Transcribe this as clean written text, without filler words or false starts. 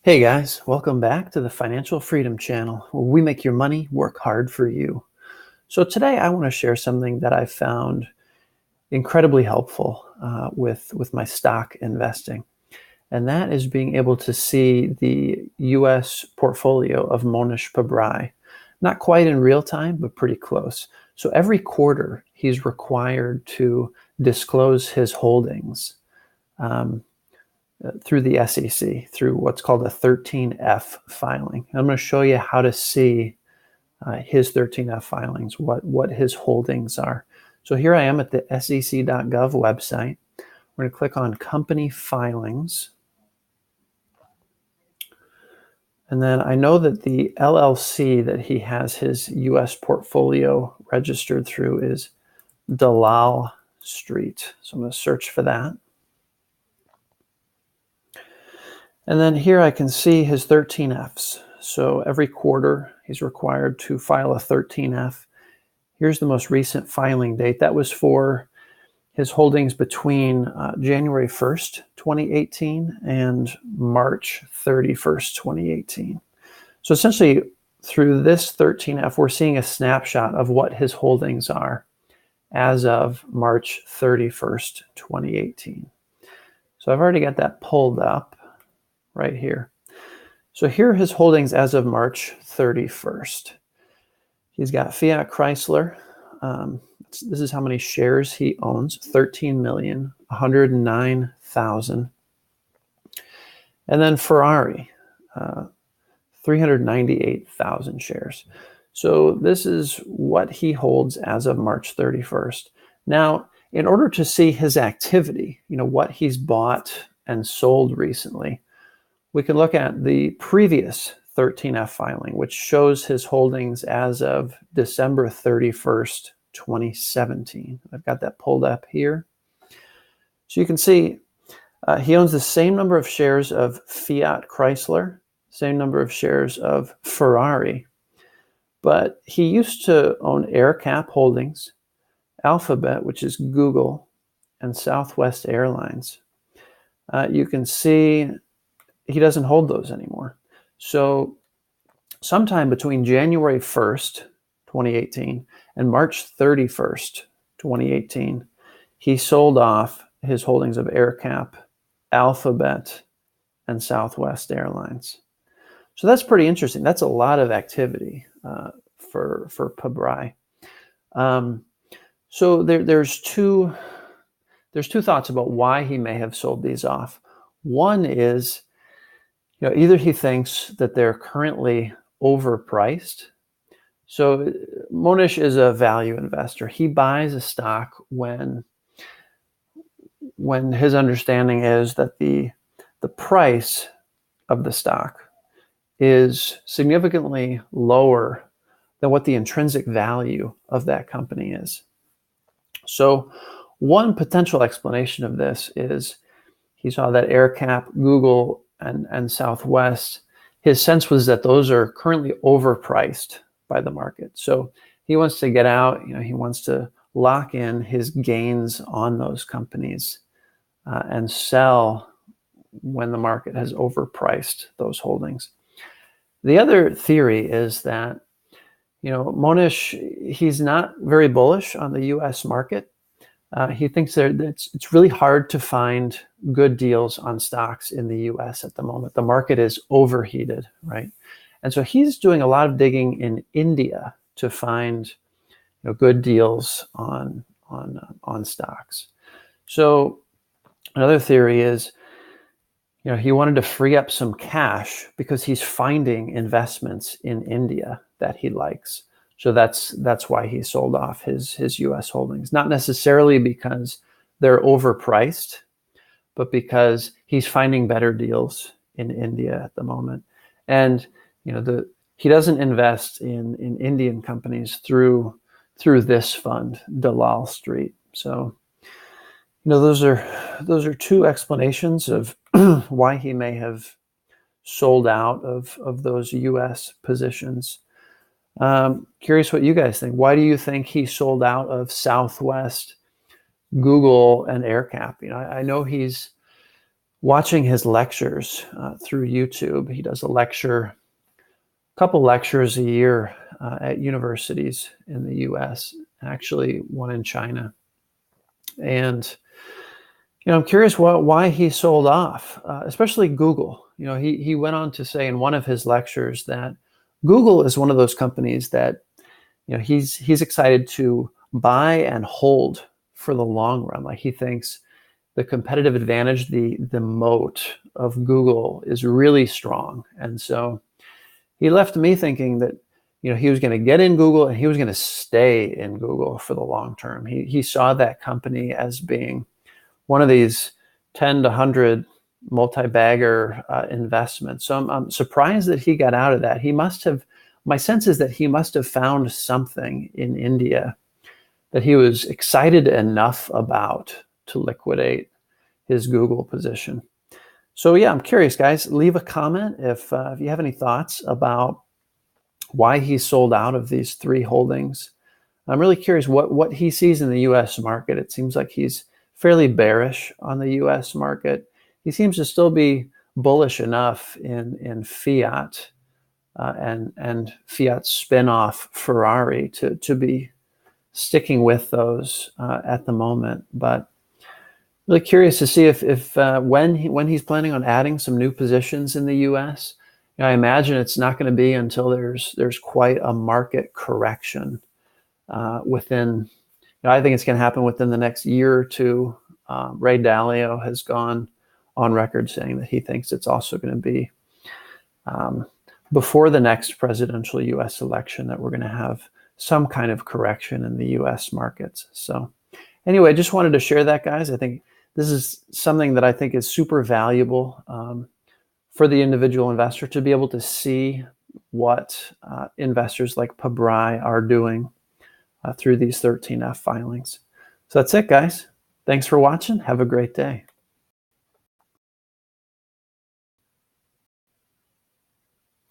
Hey guys, welcome back to the Financial Freedom Channel, where we make your money work hard for you. So today I want to share something that I found incredibly helpful with my stock investing, and that is being able to see the U.S. portfolio of Mohnish Pabrai. Not quite in real time, but pretty close. So every quarter, he's required to disclose his holdings. Through the SEC, through what's called a 13F filing. I'm going to show you how to see his 13F filings, what his holdings are. So here I am at the sec.gov website. We're going to click on company filings. And then I know that the LLC that he has his US portfolio registered through is Dalal Street. So I'm going to search for that. And then here I can see his 13Fs. So every quarter he's required to file a 13F. Here's the most recent filing date. That was for his holdings between January 1st, 2018 and March 31st, 2018. So essentially through this 13F, we're seeing a snapshot of what his holdings are as of March 31st, 2018. So I've already got that pulled up right here. So here are his holdings as of March 31st. He's got Fiat Chrysler. This is how many shares he owns, 13,109,000. And then Ferrari, 398,000 shares. So this is what he holds as of March 31st. Now, in order to see his activity, what he's bought and sold recently, we can look at the previous 13F filing, which shows his holdings as of December 31st, 2017. I've got that pulled up here. So you can see he owns the same number of shares of Fiat Chrysler, same number of shares of Ferrari, but he used to own AirCap Holdings, Alphabet, which is Google, and Southwest Airlines. You can see he doesn't hold those anymore. So sometime between January 1st, 2018 and March 31st, 2018, he sold off his holdings of AirCap, Alphabet, and Southwest Airlines. So that's pretty interesting. That's a lot of activity for Pabrai. So there's two thoughts about why he may have sold these off. One is, either he thinks that they're currently overpriced. So Mohnish is a value investor. He buys a stock when his understanding is that the price of the stock is significantly lower than what the intrinsic value of that company is. So one potential explanation of this is he saw that AirCap, Google, and Southwest, his sense was that those are currently overpriced by the market. So he wants to get out, he wants to lock in his gains on those companies and sell when the market has overpriced those holdings. The other theory is that, Mohnish, he's not very bullish on the US market. He thinks that it's really hard to find good deals on stocks in the US at the moment. The market is overheated, right? And so he's doing a lot of digging in India to find good deals on stocks. So another theory is, he wanted to free up some cash because he's finding investments in India that he likes. So that's why he sold off his US holdings, not necessarily because they're overpriced, but because he's finding better deals in India at the moment. And he doesn't invest in Indian companies through this fund, Dalal Street. So those are two explanations of why he may have sold out of those US positions. Curious what you guys think. Why do you think he sold out of Southwest, Google, and AirCap? I know he's watching his lectures through YouTube. He does a couple lectures a year at universities in the US, actually one in China. And I'm curious why he sold off, especially Google. He went on to say in one of his lectures that Google is one of those companies that he's excited to buy and hold for the long run. Like, he thinks the competitive advantage, the moat of Google is really strong. And so he left me thinking that he was going to get in Google and he was going to stay in Google for the long term. He saw that company as being one of these 10 to 100 multi-bagger investments. So I'm surprised that he got out of that. My sense is that he must have found something in India that he was excited enough about to liquidate his Google position. So yeah, I'm curious, guys. Leave a comment if you have any thoughts about why he sold out of these 3 holdings. I'm really curious what he sees in the U.S. market. It seems like he's fairly bearish on the U.S. market. He seems to still be bullish enough in Fiat and Fiat spin-off Ferrari to be sticking with those at the moment. But really curious to see if when he's planning on adding some new positions in the U.S. I imagine it's not going to be until there's quite a market correction within. I think it's going to happen within the next year or two. Ray Dalio has gone on record saying that he thinks it's also going to be before the next presidential U.S. election that we're going to have some kind of correction in the U.S. markets. So anyway, I just wanted to share that, guys. I think this is something that I think is super valuable for the individual investor to be able to see what investors like Pabrai are doing through these 13F filings. So that's it, guys. Thanks for watching. Have a great day.